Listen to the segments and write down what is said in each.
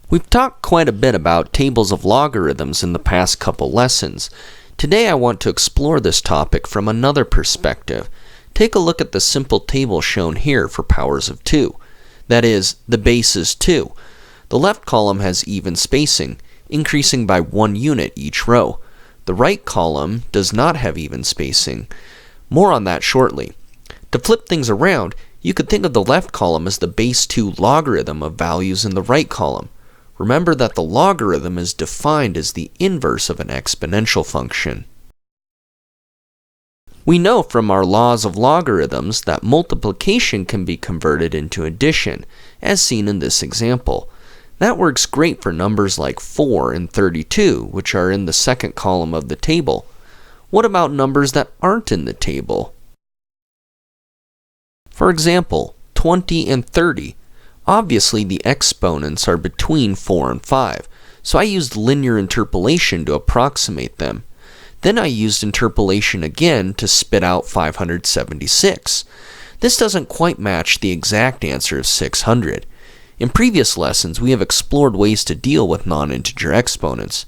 We've talked quite a bit about tables of logarithms in the past couple lessons. Today I want to explore this topic from another perspective. Take a look at the simple table shown here for powers of 2. That is, the base is 2. The left column has even spacing, increasing by 1 unit each row. The right column does not have even spacing. More on that shortly. To flip things around, you could think of the left column as the base 2 logarithm of values in the right column. Remember that the logarithm is defined as the inverse of an exponential function. We know from our laws of logarithms that multiplication can be converted into addition, as seen in this example. That works great for numbers like 4 and 32, which are in the second column of the table. What about numbers that aren't in the table? For example, 20 and 30. Obviously, the exponents are between 4 and 5, so I used linear interpolation to approximate them. Then I used interpolation again to spit out 576. This doesn't quite match the exact answer of 600. In previous lessons, we have explored ways to deal with non-integer exponents.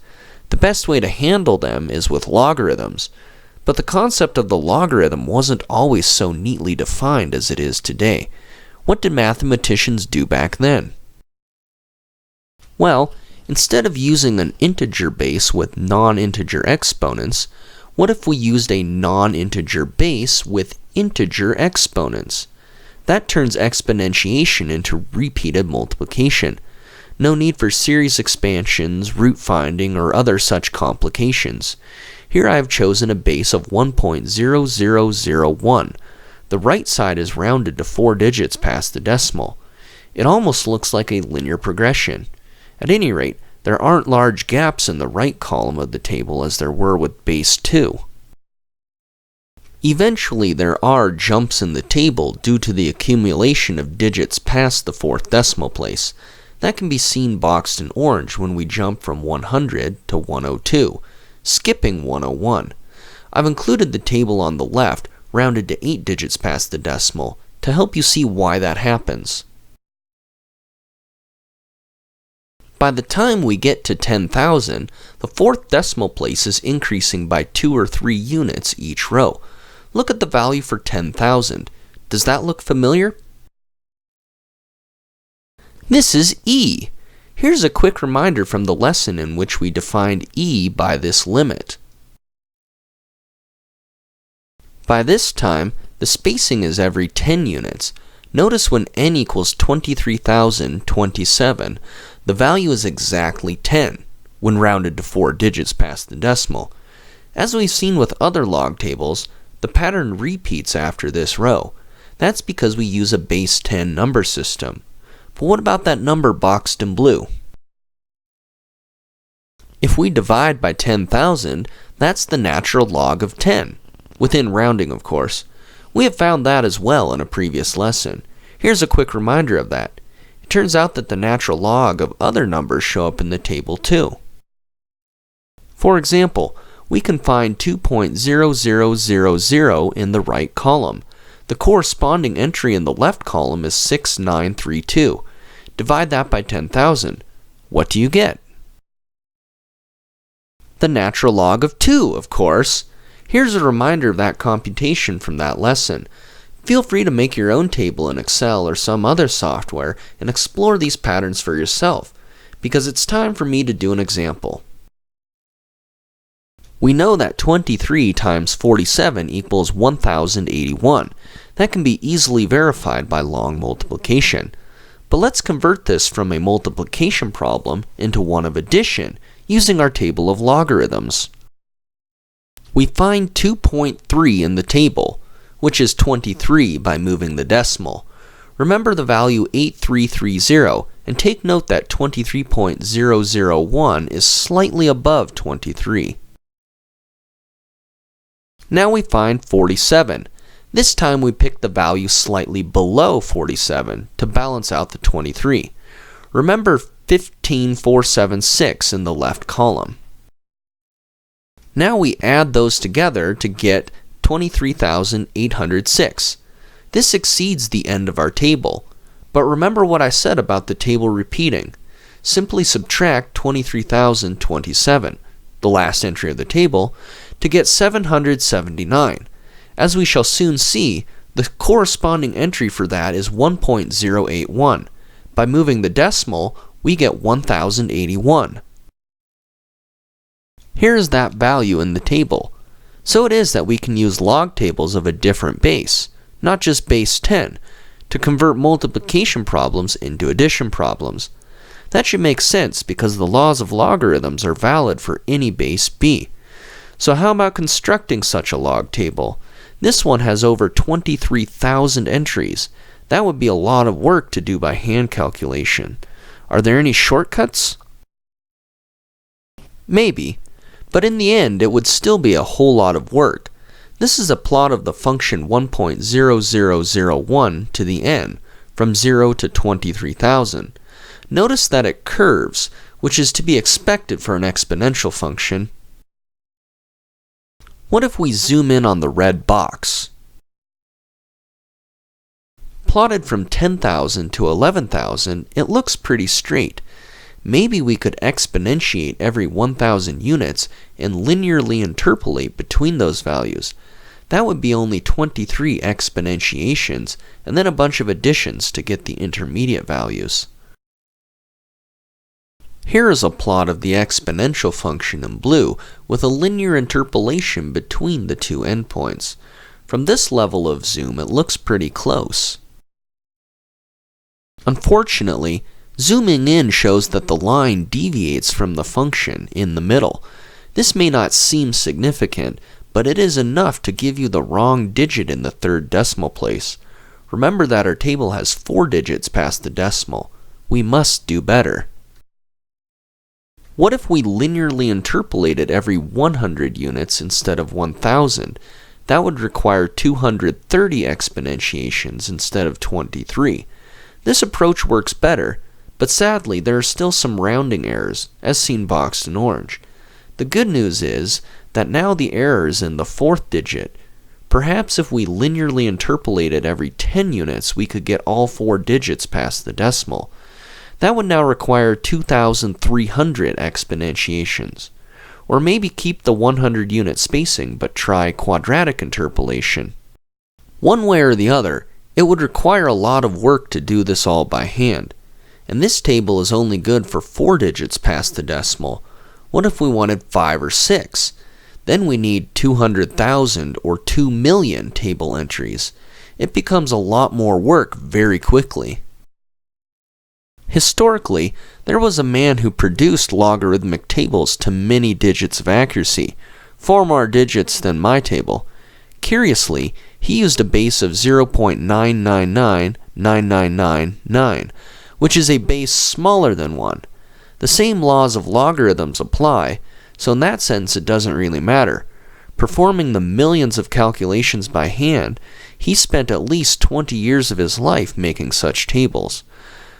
The best way to handle them is with logarithms, but the concept of the logarithm wasn't always so neatly defined as it is today. What did mathematicians do back then? Well, instead of using an integer base with non-integer exponents, what if we used a non-integer base with integer exponents? That turns exponentiation into repeated multiplication. No need for series expansions, root finding, or other such complications. Here I have chosen a base of 1.0001. The right side is rounded to 4 digits past the decimal. It almost looks like a linear progression. At any rate, there aren't large gaps in the right column of the table as there were with base 2. Eventually, there are jumps in the table due to the accumulation of digits past the 4th decimal place. That can be seen boxed in orange when we jump from 100 to 102, skipping 101. I've included the table on the left, rounded to 8 digits past the decimal, to help you see why that happens. By the time we get to 10,000, the 4th decimal place is increasing by 2 or 3 units each row. Look at the value for 10,000. Does that look familiar? This is E. Here's a quick reminder from the lesson in which we defined E by this limit. By this time, the spacing is every 10 units. Notice when n equals 23,027, the value is exactly 10, when rounded to 4 digits past the decimal. As we've seen with other log tables, the pattern repeats after this row. That's because we use a base 10 number system. But what about that number boxed in blue? If we divide by 10,000, that's the natural log of 10. Within rounding, of course. We have found that as well in a previous lesson. Here's a quick reminder of that. It turns out that the natural log of other numbers show up in the table too. For example, we can find 2.0000 in the right column. The corresponding entry in the left column is 6932. Divide that by 10,000. What do you get? The natural log of 2, of course. Here's a reminder of that computation from that lesson. Feel free to make your own table in Excel or some other software and explore these patterns for yourself, because it's time for me to do an example. We know that 23 times 47 equals 1081. That can be easily verified by long multiplication. But let's convert this from a multiplication problem into one of addition using our table of logarithms. We find 2.3 in the table, which is 23 by moving the decimal. Remember the value 8330 and take note that 23.001 is slightly above 23. Now we find 47. This time we pick the value slightly below 47 to balance out the 23. Remember 15,476 in the left column. Now we add those together to get 23,806. This exceeds the end of our table. But remember what I said about the table repeating. Simply subtract 23,027, the last entry of the table, to get 779. As we shall soon see, the corresponding entry for that is 1.081. By moving the decimal, we get 1081. Here is that value in the table. So it is that we can use log tables of a different base, not just base 10, to convert multiplication problems into addition problems. That should make sense because the laws of logarithms are valid for any base b. So how about constructing such a log table? This one has over 23,000 entries. That would be a lot of work to do by hand calculation. Are there any shortcuts? Maybe, but in the end it would still be a whole lot of work. This is a plot of the function 1.0001 to the n, from 0 to 23,000. Notice that it curves, which is to be expected for an exponential function. What if we zoom in on the red box? Plotted from 10,000 to 11,000, it looks pretty straight. Maybe we could exponentiate every 1,000 units and linearly interpolate between those values. That would be only 23 exponentiations, and then a bunch of additions to get the intermediate values. Here is a plot of the exponential function in blue with a linear interpolation between the two endpoints. From this level of zoom, it looks pretty close. Unfortunately, zooming in shows that the line deviates from the function in the middle. This may not seem significant, but it is enough to give you the wrong digit in the third decimal place. Remember that our table has 4 digits past the decimal. We must do better. What if we linearly interpolated every 100 units instead of 1,000? That would require 230 exponentiations instead of 23. This approach works better, but sadly there are still some rounding errors, as seen boxed in orange. The good news is that now the error is in the 4th digit. Perhaps if we linearly interpolated every 10 units, we could get all 4 digits past the decimal. That would now require 2,300 exponentiations. Or maybe keep the 100 unit spacing but try quadratic interpolation. One way or the other, it would require a lot of work to do this all by hand. And this table is only good for 4 digits past the decimal. What if we wanted 5 or 6? Then we need 200,000 or 2 million table entries. It becomes a lot more work very quickly. Historically, there was a man who produced logarithmic tables to many digits of accuracy, far more digits than my table. Curiously, he used a base of 0.9999999, which is a base smaller than 1. The same laws of logarithms apply, so in that sense it doesn't really matter. Performing the millions of calculations by hand, he spent at least 20 years of his life making such tables.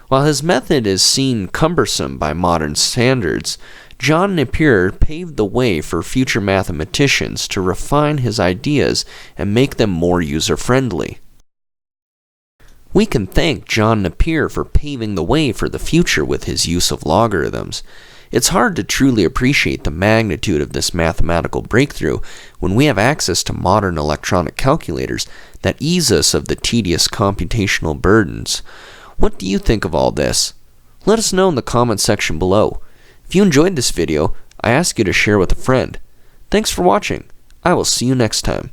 While his method is seen cumbersome by modern standards, John Napier paved the way for future mathematicians to refine his ideas and make them more user-friendly. We can thank John Napier for paving the way for the future with his use of logarithms. It's hard to truly appreciate the magnitude of this mathematical breakthrough when we have access to modern electronic calculators that ease us of the tedious computational burdens. What do you think of all this? Let us know in the comment section below. If you enjoyed this video, I ask you to share with a friend. Thanks for watching. I will see you next time.